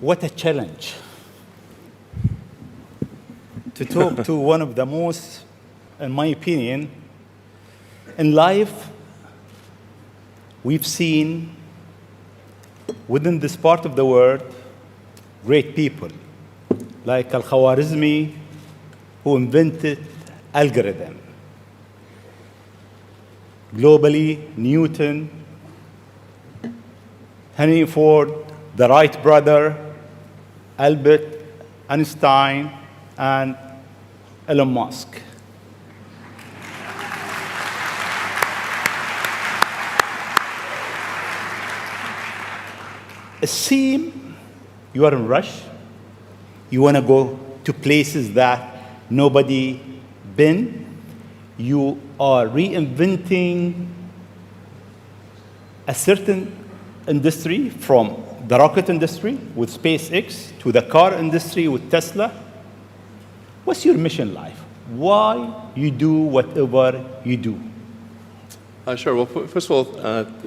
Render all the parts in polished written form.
What a challenge to talk to one of the most, in my opinion, in life, we've seen within this part of the world great people like Al-Khwarizmi, who invented algorithm. Globally, Newton, Henry Ford, the Wright brother, Albert Einstein, and Elon Musk. It seems you are in rush. You want to go to places that nobody been. You are reinventing a certain industry, from the rocket industry with SpaceX to the car industry with Tesla. What's your mission life? Why you do whatever you do? Sure. Well, first of all,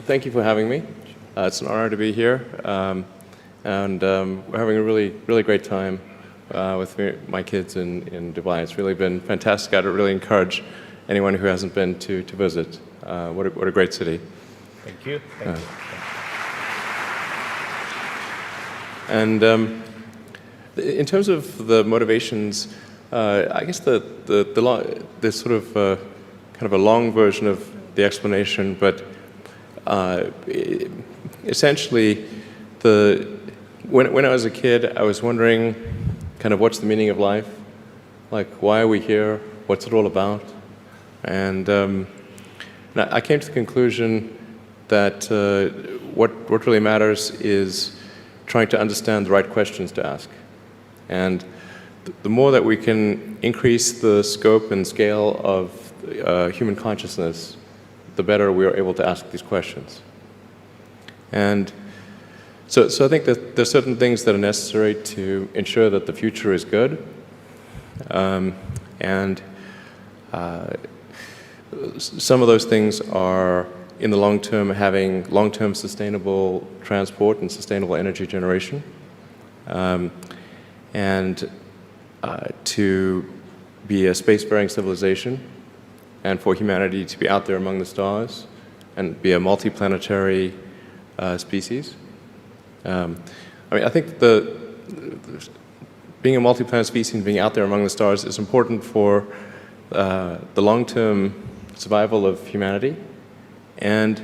thank you for having me. It's an honor to be here, and we're having a really great time with my kids in Dubai. It's really been fantastic. I'd really encourage anyone who hasn't been to visit. What a great city. Thank you. Thank you. And in terms of the motivations, I guess the sort of kind of a long version of the explanation, but essentially, when I was a kid, I was wondering kind of what's the meaning of life, like why are we here, what's it all about, and I came to the conclusion that what really matters is trying to understand the right questions to ask. And the more that we can increase the scope and scale of human consciousness, the better we are able to ask these questions. And so I think that there's certain things that are necessary to ensure that the future is good. And some of those things are, in the long term, having long-term sustainable transport and sustainable energy generation, and to be a space-faring civilization, and for humanity to be out there among the stars and be a multi-planetary species. I mean, I think being a multi-planet species and being out there among the stars is important for the long-term survival of humanity. And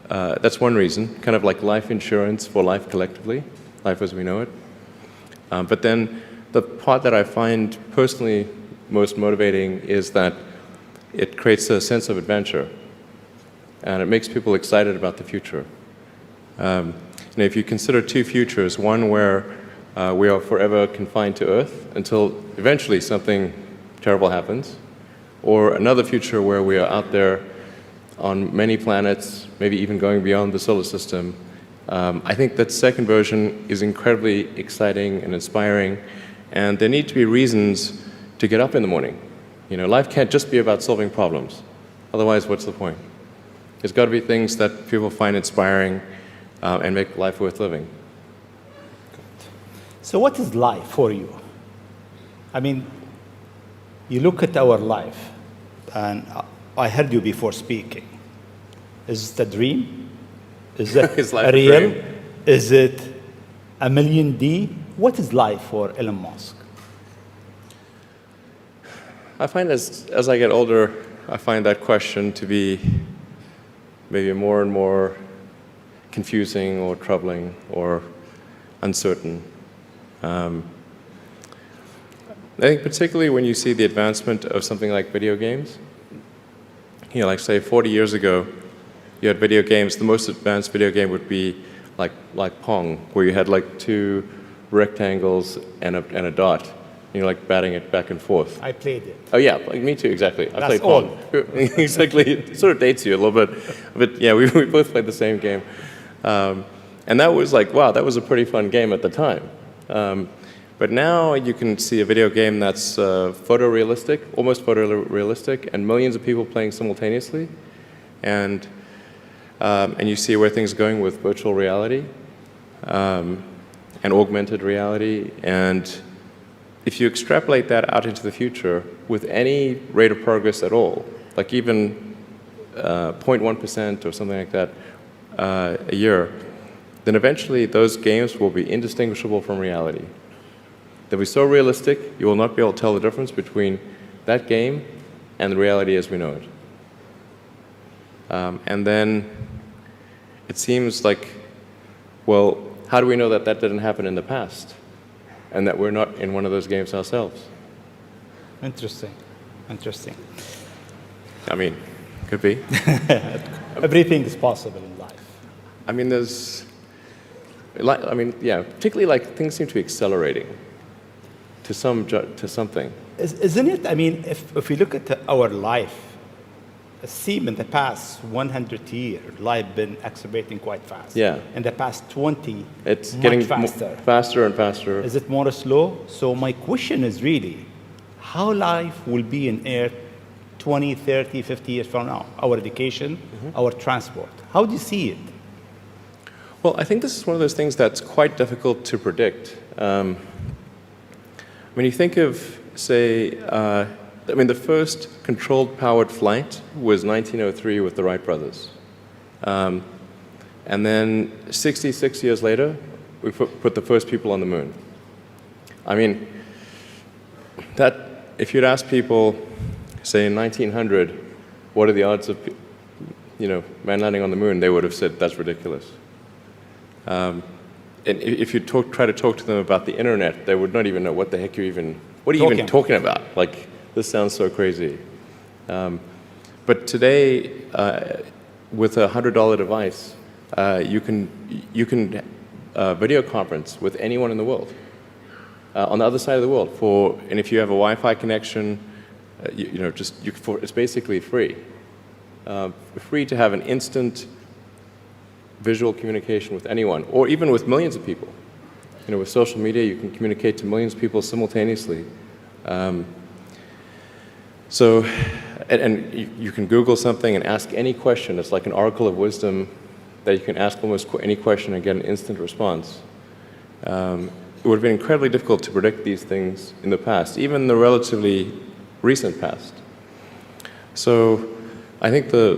that's one reason, kind of like life insurance for life collectively, life as we know it. But then the part that I find personally most motivating is that it creates a sense of adventure, and it makes people excited about the future. If you consider two futures, one where we are forever confined to Earth until eventually something terrible happens, or another future where we are out there on many planets, maybe even going beyond the solar system, I think that second version is incredibly exciting and inspiring, and there need to be reasons to get up in the morning. Life can't just be about solving problems. Otherwise, what's the point? There's got to be things that people find inspiring and make life worth living. So what is life for you? I mean, you look at our life, and I heard you before speaking. Is it a dream? Is it a real? Is it a million D? What is life for Elon Musk? I find as I get older, I find that question to be maybe more and more confusing or troubling or uncertain. I think particularly when you see the advancement of something like video games, like say 40 years ago, you had video games. The most advanced video game would be like Pong, where you had like two rectangles and a dot. Like batting it back and forth. I played it. Oh yeah, like me too, exactly. I played all. Pong. Exactly. It sort of dates you a little bit, but yeah, we both played the same game, and that was like, wow, that was a pretty fun game at the time. But now you can see a video game that's photorealistic, almost photorealistic, and millions of people playing simultaneously, and you see where things are going with virtual reality. and augmented reality. And if you extrapolate that out into the future with any rate of progress at all, like even 0.1% or something like that a year, then eventually those games will be indistinguishable from reality. They'll be so realistic, you will not be able to tell the difference between that game and the reality as we know it. And then it seems like, well, how do we know that that didn't happen in the past and that we're not in one of those games ourselves? Interesting. Interesting. I mean, could be. Everything is possible in life. I mean, there's, like, I mean, yeah, particularly like things seem to be accelerating to something. Isn't it? I mean, if we look at our life, it seems in the past 100 years, life been accelerating quite fast. Yeah. In the past 20, It's much getting faster. Faster and faster. Is it more slow? So my question is really, how life will be in Earth 20, 30, 50 years from now? Our education, our transport. How do you see it? Well, I think this is one of those things that's quite difficult to predict. When you think of, say, I mean, the first controlled powered flight was 1903 with the Wright brothers. And then 66 years later, we put the first people on the moon. I mean, that, if you'd ask people, say in 1900, what are the odds of, man landing on the moon, they would have said that's ridiculous. And if you try to talk to them about the internet, they would not even know what the heck what are you even talking about? Like, this sounds so crazy. But today, with a $100 device, you can video conference with anyone in the world, on the other side of the world. And if you have a Wi-Fi connection, it's basically free. Free to have an instant visual communication with anyone, or even with millions of people. With social media, you can communicate to millions of people simultaneously. So, you can Google something and ask any question. It's like an oracle of wisdom that you can ask almost any question and get an instant response. It would have been incredibly difficult to predict these things in the past, even the relatively recent past. So, I think the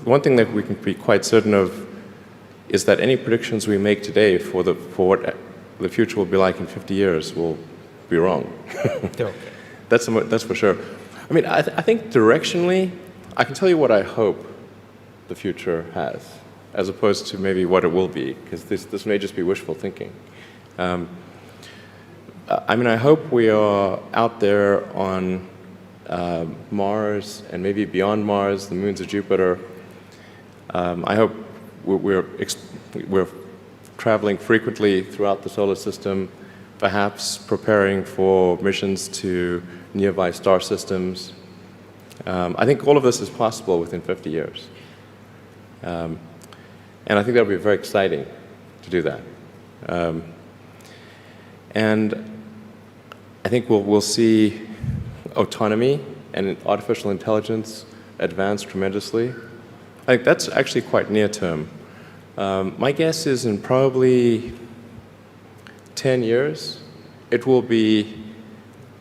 one thing that we can be quite certain of is that any predictions we make today for what the future will be like in 50 years will be wrong. Okay. That's for sure. I mean, I think directionally, I can tell you what I hope the future has, as opposed to maybe what it will be, because this may just be wishful thinking. I mean, I hope we are out there on Mars and maybe beyond Mars, the moons of Jupiter. I hope we're traveling frequently throughout the solar system, perhaps preparing for missions to nearby star systems. I think all of this is possible within 50 years. And I think that would be very exciting to do that. And I think we'll see autonomy and artificial intelligence advance tremendously. I think that's actually quite near term. My guess is in probably 10 years, it will be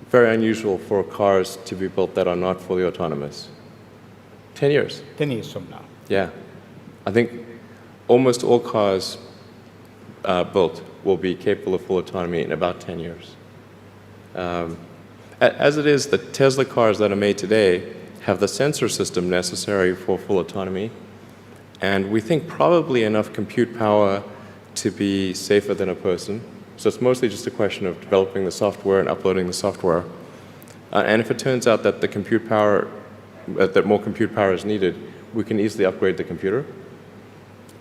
very unusual for cars to be built that are not fully autonomous. 10 years. 10 years from now. Yeah. I think almost all cars built will be capable of full autonomy in about 10 years. As it is, the Tesla cars that are made today have the sensor system necessary for full autonomy, and we think probably enough compute power to be safer than a person. So it's mostly just a question of developing the software and uploading the software. And if it turns out that the compute power, that more compute power is needed, we can easily upgrade the computer.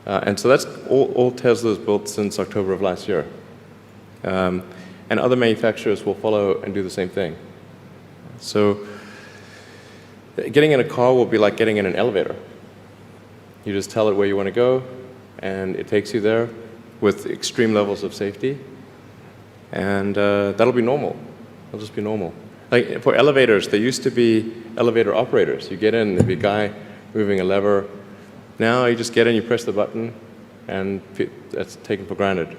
And so that's all Teslas built since October of last year. And other manufacturers will follow and do the same thing. So getting in a car will be like getting in an elevator. You just tell it where you want to go, and it takes you there with extreme levels of safety. And that'll be normal. It'll just be normal. Like for elevators, there used to be elevator operators. You get in, there'd be a guy moving a lever. Now you just get in, you press the button, and that's taken for granted.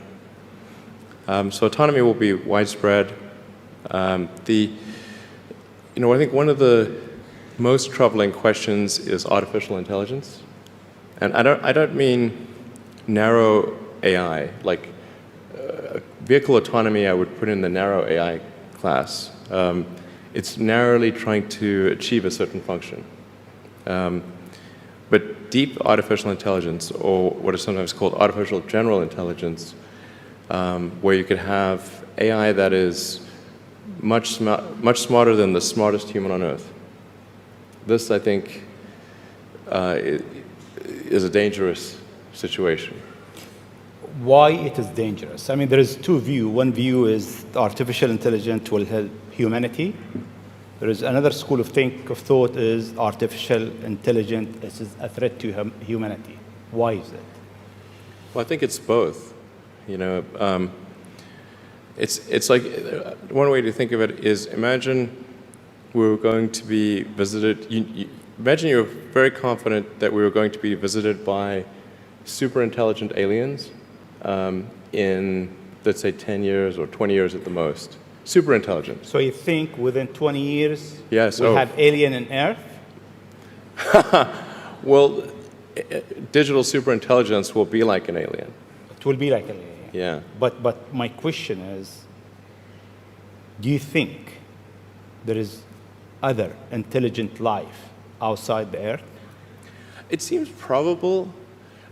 So autonomy will be widespread. I think one of the most troubling questions is artificial intelligence. And I don't mean narrow AI, like vehicle autonomy I would put in the narrow AI class. It's narrowly trying to achieve a certain function. But deep artificial intelligence, or what is sometimes called artificial general intelligence, where you could have AI that is much smarter than the smartest human on Earth. This, I think, is a dangerous situation. Why it is dangerous? I mean, there is two views. One view is artificial intelligence will help humanity. There is another school of thought is artificial intelligence is a threat to humanity. Why is it? Well, I think it's both. It's like one way to think of it is imagine we were going to be visited. Imagine you're very confident that we were going to be visited by super intelligent aliens in, let's say, 10 years or 20 years at the most. Super intelligent. So you think within 20 years yes, we'll have alien in Earth? Well, digital superintelligence will be like an alien. It will be like an alien. Yeah. But my question is, do you think there is other intelligent life outside the Earth? It seems probable,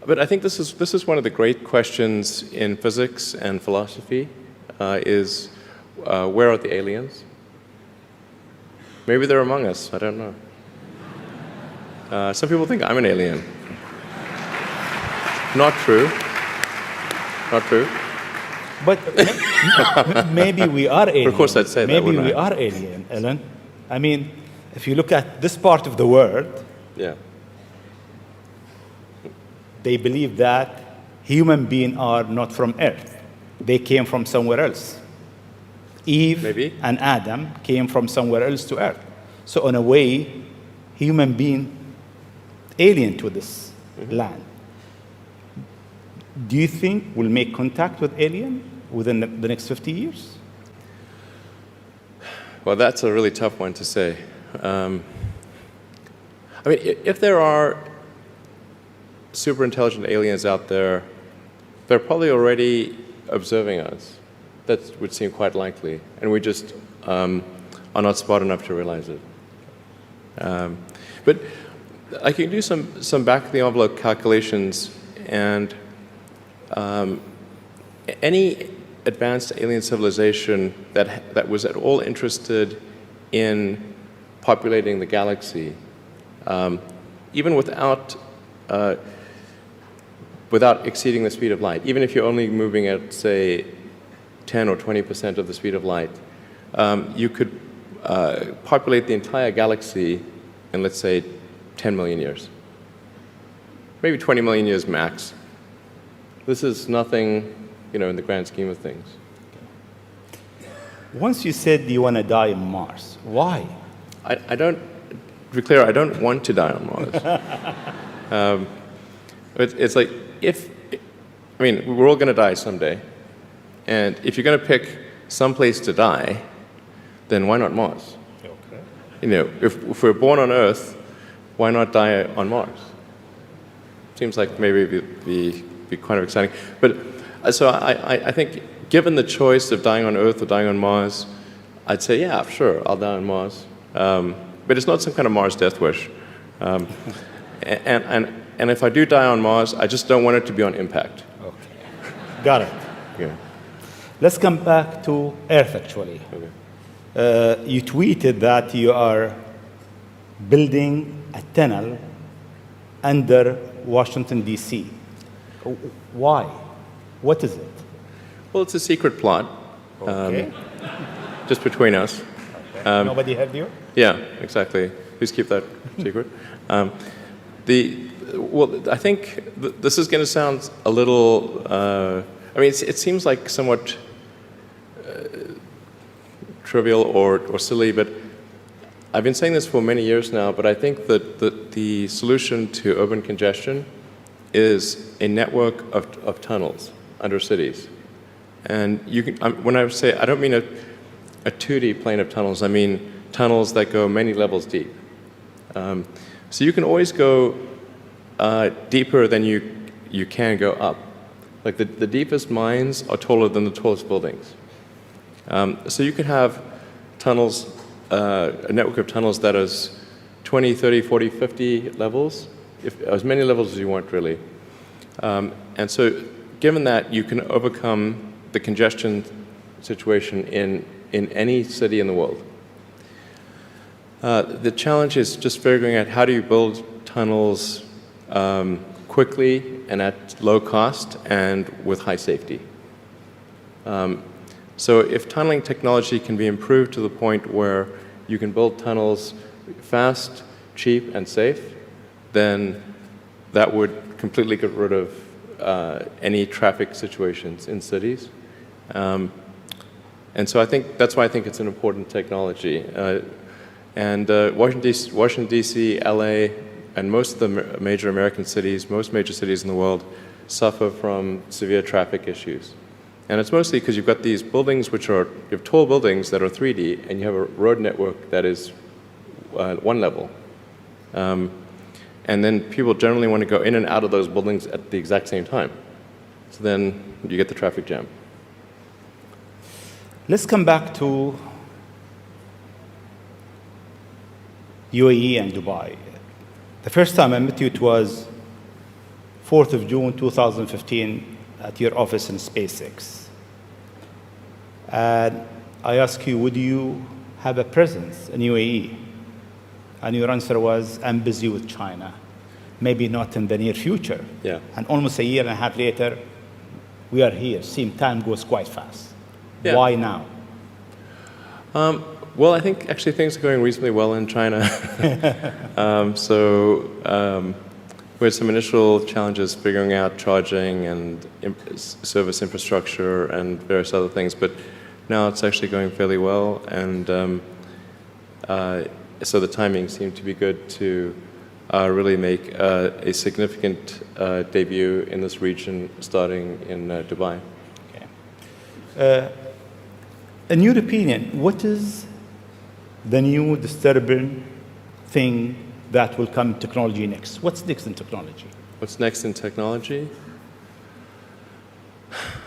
but I think this is one of the great questions in physics and philosophy, is where are the aliens? Maybe they're among us, I don't know. Some people think I'm an alien. Not true. Not true. But maybe we are alien. Of course I'd say that, maybe wouldn't we I? are alien, Ellen. I mean, if you look at this part of the world, Yeah. they believe that human beings are not from Earth. They came from somewhere else. Eve Maybe. and Adam came from somewhere else to Earth. So in a way, human being alien to this land. Do you think we'll make contact with alien within the next 50 years? Well, that's a really tough one to say. I mean, if there are super intelligent aliens out there, they're probably already observing us. That would seem quite likely, and we just are not smart enough to realize it. But I can do some back-of-the-envelope calculations, and any advanced alien civilization that was at all interested in populating the galaxy, even without exceeding the speed of light, even if you're only moving at, say, 10 or 20% of the speed of light, you could populate the entire galaxy in, let's say, 10 million years. Maybe 20 million years max. This is nothing, in the grand scheme of things. Once you said you want to die on Mars, why? I don't, to be clear, I don't want to die on Mars. It's like, we're all going to die someday. And if you're going to pick some place to die, then why not Mars? Okay. If we're born on Earth, why not die on Mars? Seems like maybe it'd be kind of exciting. But so I think, given the choice of dying on Earth or dying on Mars, I'd say, yeah, sure, I'll die on Mars. But it's not some kind of Mars death wish. And if I do die on Mars, I just don't want it to be on impact. Okay. Got it. Yeah. Let's come back to Earth, actually. Okay. You tweeted that you are building a tunnel under Washington, D.C. Why? What is it? Well, it's a secret plot, Okay. just between us. Okay. Nobody heard you? Yeah, exactly. Please keep that secret. I think this is going to sound a little. It seems like somewhat trivial or silly, but I've been saying this for many years now. But I think that the solution to urban congestion is a network of tunnels under cities. And you can, when I say, I don't mean a 2D plane of tunnels, I mean tunnels that go many levels deep. So you can always go deeper than you can go up. Like the deepest mines are taller than the tallest buildings. So you could have tunnels, a network of tunnels that is 20, 30, 40, 50 levels, as many levels as you want, really. And so given that, you can overcome the congestion situation in any city in the world. The challenge is just figuring out how do you build tunnels quickly and at low cost and with high safety. So if tunneling technology can be improved to the point where you can build tunnels fast, cheap, and safe, then that would completely get rid of any traffic situations in cities. And so I think that's why I think it's an important technology. Washington, D.C., LA, and most of the major American cities, most major cities in the world, suffer from severe traffic issues. And it's mostly because you've got these buildings you have tall buildings that are 3D, and you have a road network that is one level. And then people generally want to go in and out of those buildings at the exact same time. So then you get the traffic jam. Let's come back to UAE and Dubai. The first time I met you, it was 4th of June 2015 at your office in SpaceX. And I asked you, would you have a presence in UAE? And your answer was, I'm busy with China. Maybe not in the near future. Yeah. And almost a year and a half later, we are here. Seems time goes quite fast. Yeah. Why now? Well, I think actually things are going reasonably well in China. We had some initial challenges figuring out charging and service infrastructure and various other things, but now it's actually going fairly well, and so the timing seemed to be good to really make a significant debut in this region, starting in Dubai. Okay. In your opinion, what is the new disturbing thing that will come in technology next? What's next in technology? What's next in technology?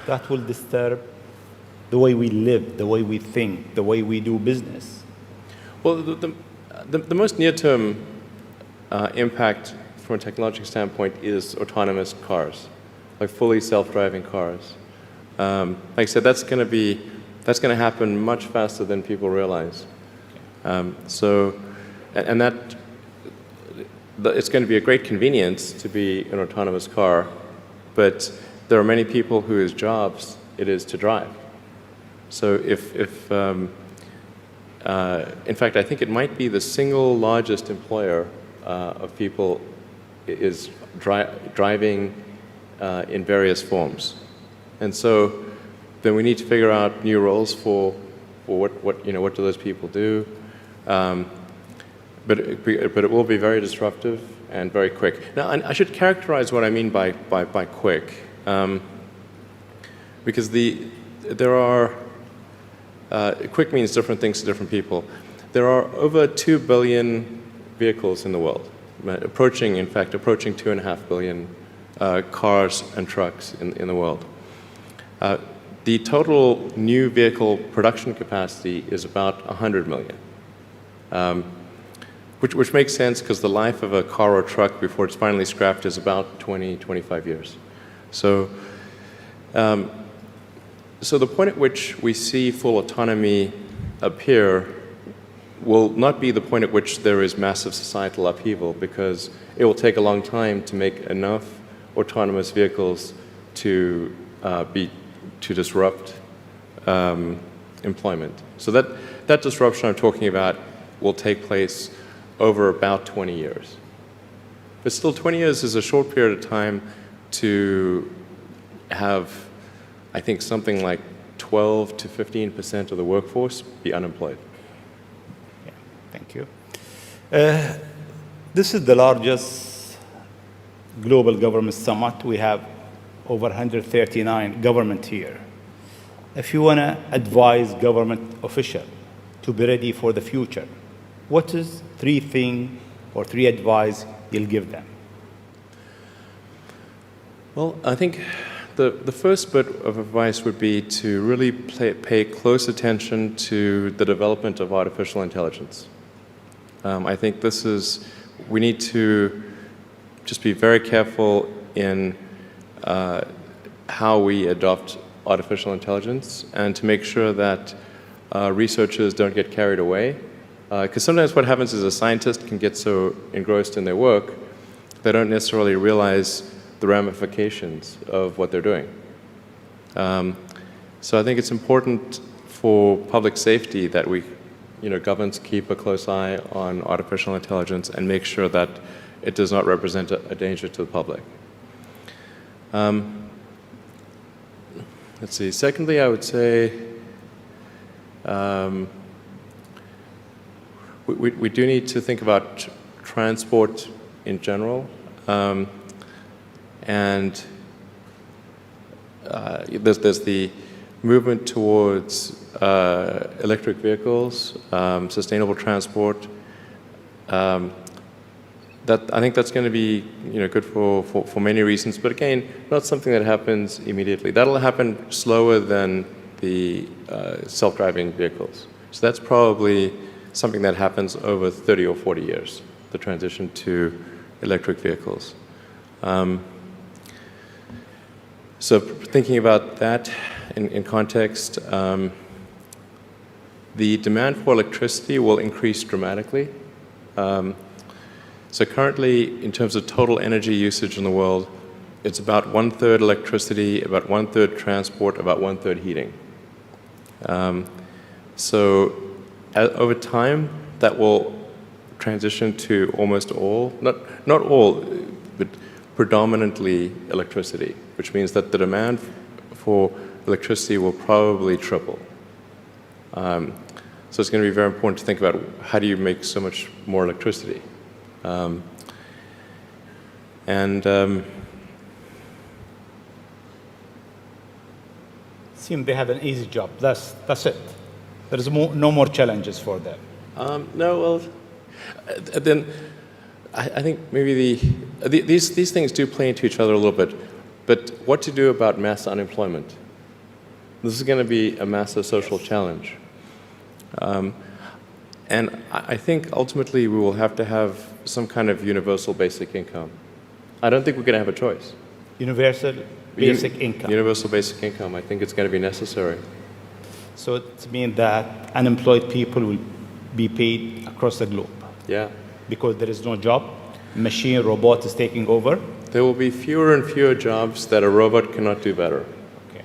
That will disturb the way we live, the way we think, the way we do business. Well, the most near-term impact from a technological standpoint is autonomous cars, like fully self-driving cars. Like I said, that's going to happen much faster than people realize. It's going to be a great convenience to be an autonomous car, but there are many people whose jobs it is to drive. So in fact, I think it might be the single largest employer of people is driving in various forms. And so then we need to figure out new roles for what do those people do. But it will be very disruptive and very quick. Now, I should characterize what I mean by quick, because quick means different things to different people. There are over 2 billion vehicles in the world, approaching 2.5 billion cars and trucks in the world. The total new vehicle production capacity is about 100 million. Which makes sense because the life of a car or truck before it's finally scrapped is about 20, 25 years. So the point at which we see full autonomy appear will not be the point at which there is massive societal upheaval, because it will take a long time to make enough autonomous vehicles to disrupt employment. So that disruption I'm talking about will take place over about 20 years. But still, 20 years is a short period of time to have, I think, something like 12 to 15% of the workforce be unemployed. Yeah, thank you. This is the largest global government summit. We have over 139 government here. if you want to advise government official to be ready for the future, what is three things or three advice you'll give them? Well, I think the first bit of advice would be to really pay close attention to the development of artificial intelligence. I think we need to just be very careful in how we adopt artificial intelligence and to make sure that researchers don't get carried away. Because sometimes what happens is a scientist can get so engrossed in their work, they don't necessarily realize the ramifications of what they're doing. So I think it's important for public safety that governments keep a close eye on artificial intelligence and make sure that it does not represent a danger to the public. Let's see. Secondly, I would say we do need to think about transport in general. And there's the movement towards electric vehicles, sustainable transport. I think that's going to be good for many reasons, but again, not something that happens immediately. That'll happen slower than the self-driving vehicles. So that's probably something that happens over 30 or 40 years, the transition to electric vehicles. So thinking about that in context, the demand for electricity will increase dramatically. So currently, in terms of total energy usage in the world, it's about 1/3 electricity, about 1/3 transport, about 1/3 heating. So over time, that will transition to almost all, not all, but predominantly electricity, which means that the demand for electricity will probably triple. So it's going to be very important to think about how do you make so much more electricity. Seem they have an easy job. That's it. There is no more challenges for them. No, well, then I think maybe these things do play into each other a little bit. But what to do about mass unemployment? This is going to be a massive social challenge. And I think ultimately we will have to have some kind of universal basic income. I don't think we're going to have a choice. Universal basic income. Universal basic income. I think it's going to be necessary. So it means that unemployed people will be paid across the globe. Yeah. Because there is no job, machine, robot is taking over. There will be fewer and fewer jobs that a robot cannot do better. Okay.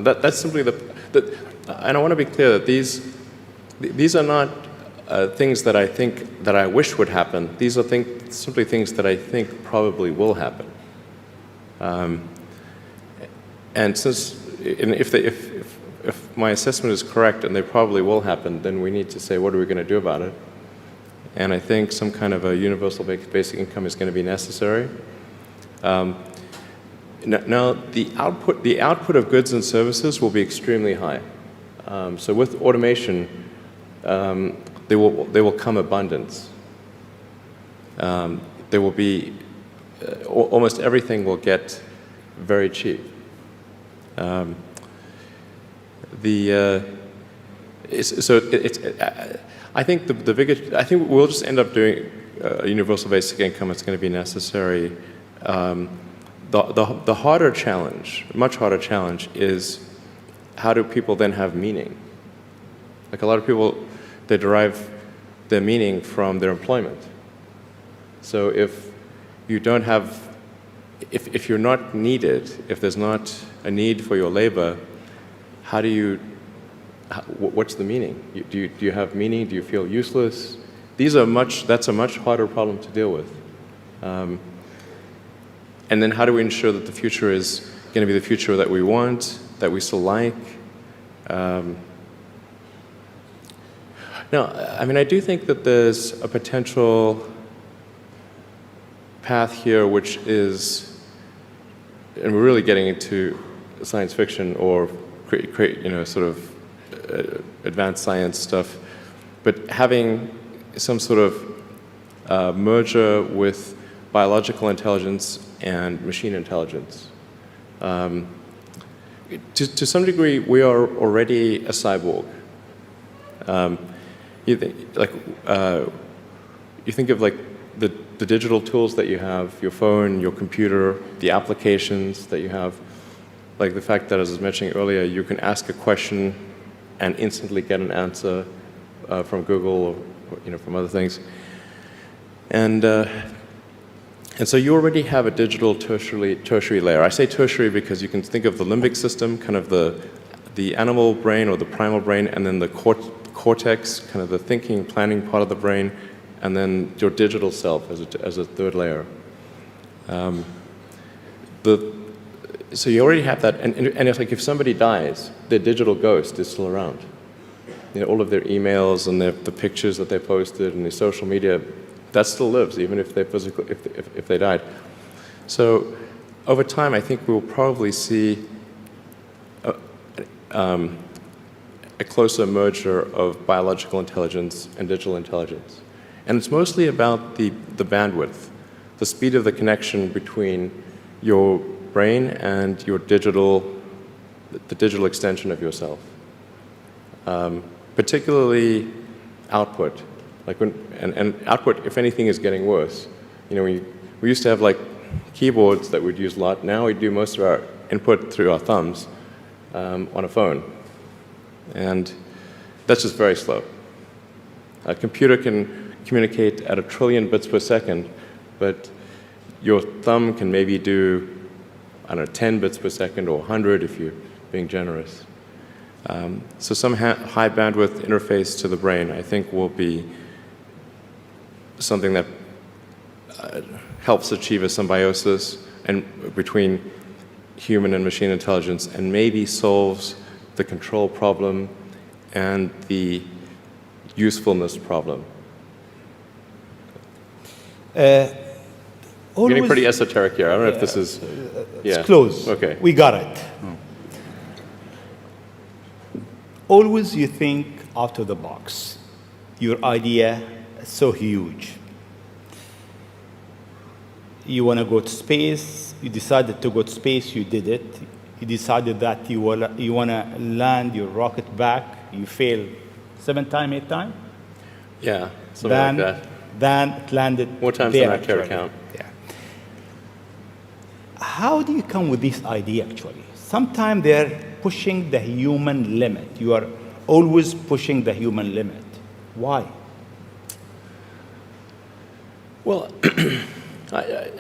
That's simply and I want to be clear that these are not things that I think that I wish would happen. These are simply things that I think probably will happen. And if my assessment is correct and they probably will happen, then we need to say, what are we going to do about it? And I think some kind of a universal basic income is going to be necessary. Now, the output of goods and services will be extremely high. So with automation, there will come abundance. There will be almost everything will get very cheap. I think I think we'll just end up doing a universal basic income. It's going to be necessary. The harder challenge, much harder challenge, is how do people then have meaning? Like a lot of people, they derive their meaning from their employment. So if you don't have, if you're not needed, if there's not a need for your labor, what's the meaning? Do you have meaning? Do you feel useless? That's a much harder problem to deal with. And then how do we ensure that the future is going to be the future that we want, that we still like? No, I mean, I do think that there's a potential path here which is, and we're really getting into science fiction or create sort of advanced science stuff, but having some sort of merger with biological intelligence and machine intelligence. To some degree, we are already a cyborg. You think of like the digital tools that you have, your phone, your computer, the applications that you have, like the fact that, as I was mentioning earlier, you can ask a question and instantly get an answer from Google or from other things. And so you already have a digital tertiary layer. I say tertiary because you can think of the limbic system, kind of the animal brain or the primal brain, and then the cortex, kind of the thinking, planning part of the brain, and then your digital self as a third layer. So you already have that, and it's like if somebody dies, their digital ghost is still around. All of their emails and the pictures that they posted and the social media, that still lives, even if they died. So over time, I think we'll probably see a closer merger of biological intelligence and digital intelligence. And it's mostly about the bandwidth, the speed of the connection between your brain and the digital extension of yourself. Particularly output. And output, if anything, is getting worse. We used to have like keyboards that we'd use a lot. Now we do most of our input through our thumbs on a phone. And that's just very slow. A computer can communicate at 1 trillion bits per second, but your thumb can maybe do, 10 bits per second or 100 if you're being generous. So some high bandwidth interface to the brain, I think, will be something that helps achieve a symbiosis between human and machine intelligence, and maybe solves the control problem and the usefulness problem. Getting pretty esoteric here. I don't know if this is... It's close. Okay. We got it. Always you think out of the box. Your idea is so huge. You want to go to space. You decided to go to space. You did it. You decided that you want to land your rocket back. You failed 7 times, 8 times. Yeah, something like that. Then it landed more times than I care to count. Yeah. How do you come with this idea, actually? Sometimes they're pushing the human limit. You are always pushing the human limit. Why? Well, I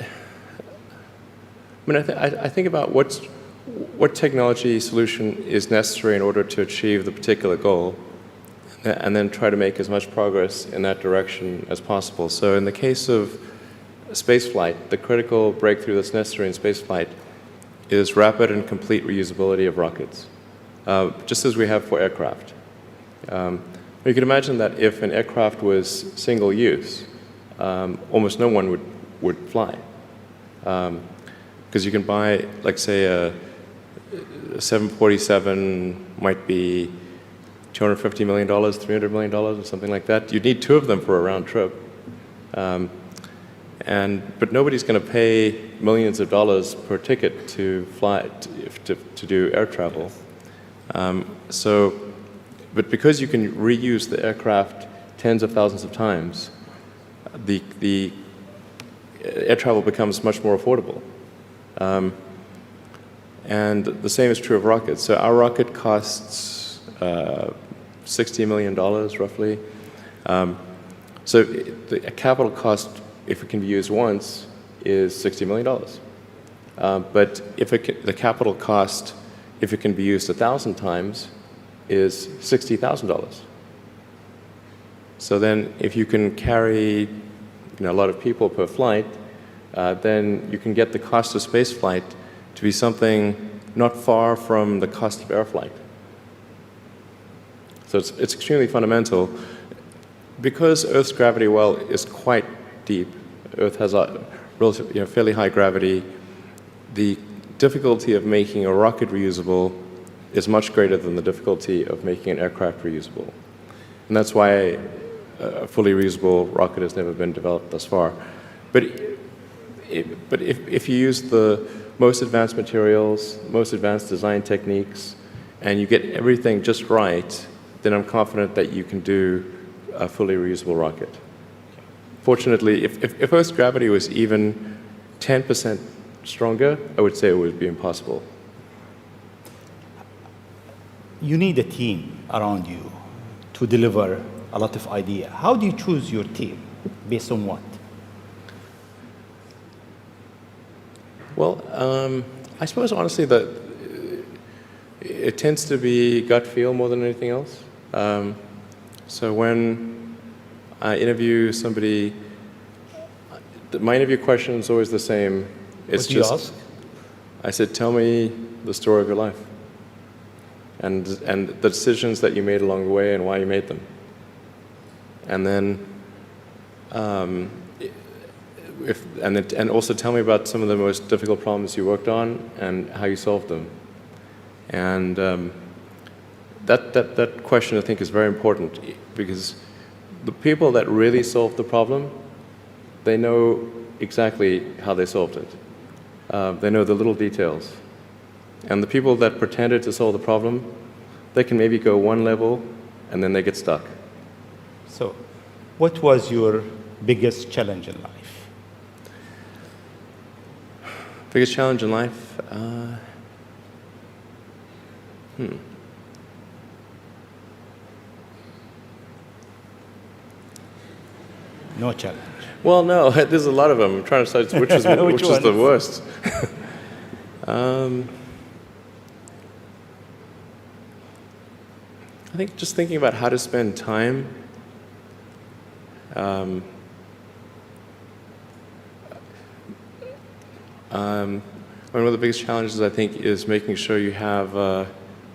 think about what technology solution is necessary in order to achieve the particular goal, and then try to make as much progress in that direction as possible. So in the case of spaceflight, the critical breakthrough that's necessary in spaceflight is rapid and complete reusability of rockets, just as we have for aircraft. You can imagine that if an aircraft was single use, almost no one would fly. Because you can buy, like, say, a 747 might be $250 million, $300 million, or something like that. You'd need 2 of them for a round trip. But nobody's going to pay millions of dollars per ticket to fly, to do air travel. But because you can reuse the aircraft tens of thousands of times, the air travel becomes much more affordable. And the same is true of rockets. So our rocket costs $60 million, roughly. So the capital cost, if it can be used once, is $60 million. But if the capital cost, if it can be used 1,000 times, is $60,000. So then if you can carry a lot of people per flight, then you can get the cost of space flight to be something not far from the cost of air flight. So it's extremely fundamental. Because Earth's gravity well is quite deep, Earth has a relatively, fairly high gravity, the difficulty of making a rocket reusable is much greater than the difficulty of making an aircraft reusable. And that's why a fully reusable rocket has never been developed thus far. But if you use the most advanced materials, most advanced design techniques, and you get everything just right, then I'm confident that you can do a fully reusable rocket. Fortunately, if Earth's gravity was even 10% stronger, I would say it would be impossible. You need a team around you to deliver a lot of ideas. How do you choose your team? Based on what? Well, I suppose honestly that it tends to be gut feel more than anything else. So when I interview somebody, my interview question is always the same. It's What do you ask? I said, tell me the story of your life and the decisions that you made along the way and why you made them. And then, and also tell me about some of the most difficult problems you worked on and how you solved them. And that question, I think, is very important because the people that really solved the problem, they know exactly how they solved it. They know the little details. And the people that pretended to solve the problem, they can maybe go one level and then they get stuck. So, what was your biggest challenge in life? Biggest challenge in life? No challenge. Well, no, there's a lot of them. I'm trying to decide which is which is the worst. I think just thinking about how to spend time. One of the biggest challenges, I think, is making sure you have a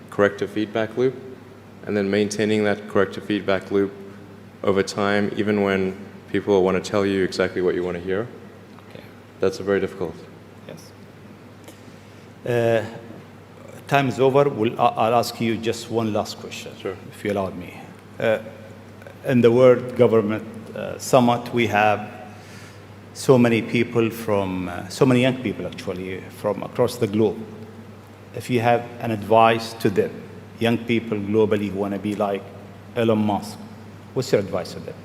corrective feedback loop and then maintaining that corrective feedback loop over time, even when people want to tell you exactly what you want to hear. Okay. That's very difficult. Yes. Time is over. I'll ask you just one last question, Sure. if you allow me. In the World Government Summit, we have so many people from, so many young people actually, from across the globe. If you have an advice to them, young people globally who want to be like Elon Musk, what's your advice to them?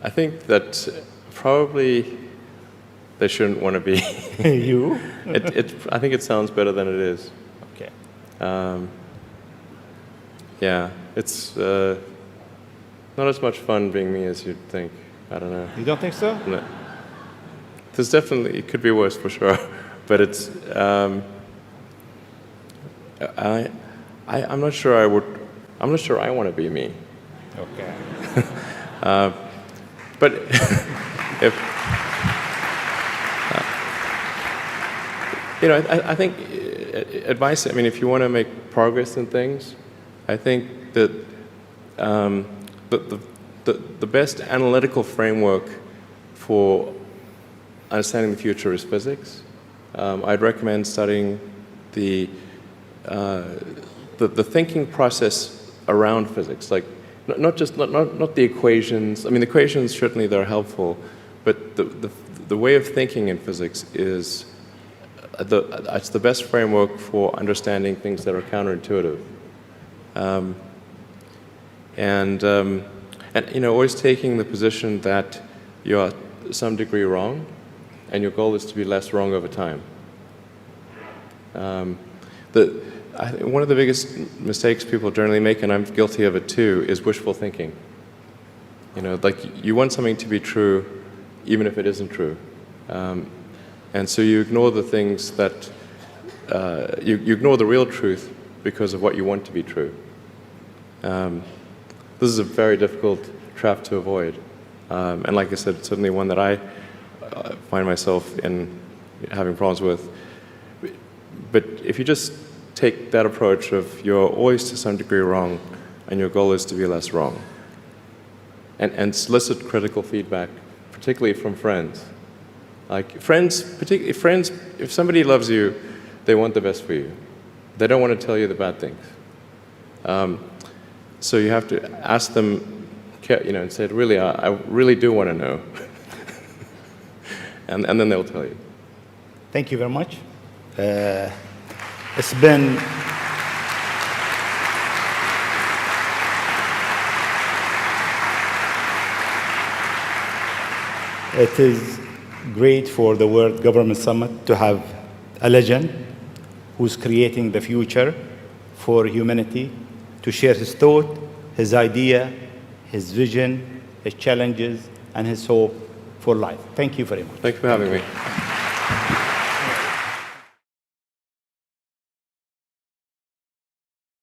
I think that probably they shouldn't want to be. You? I think it sounds better than it is. Okay. Yeah, it's not as much fun being me as you'd think. I don't know. You don't think so? No. There's definitely, it could be worse for sure, but it's, I'm not sure I'm not sure I want to be me. Okay. But if, you know, I think advice, I mean, if you want to make progress in things, I think that the best analytical framework for understanding the future is physics. I'd recommend studying the thinking process around physics, like not the equations. I mean, the equations certainly they're helpful, but the way of thinking in physics is it's the best framework for understanding things that are counterintuitive. And you know, always taking the position that you're to some degree wrong, and your goal is to be less wrong over time. One of the biggest mistakes people generally make, and I'm guilty of it too, is wishful thinking. You know, like you want something to be true, even if it isn't true. And so you ignore the things that, you ignore the real truth because of what you want to be true. This is a very difficult trap to avoid. And like I said, it's certainly one that I find myself in having problems with. But if you just take that approach of you're always to some degree wrong and your goal is to be less wrong, and solicit critical feedback, particularly from friends. Like friends, particularly friends, if somebody loves you, they want the best for you. they don't want to tell you the bad things. So you have to ask them, and say, really, I really do want to know. and then they'll tell you. Thank you very much. It's been It is great for the World Government Summit to have a legend who's creating the future for humanity to share his thought, his idea, his vision, his challenges, and his hope for life. Thank you very much. Thanks for having me.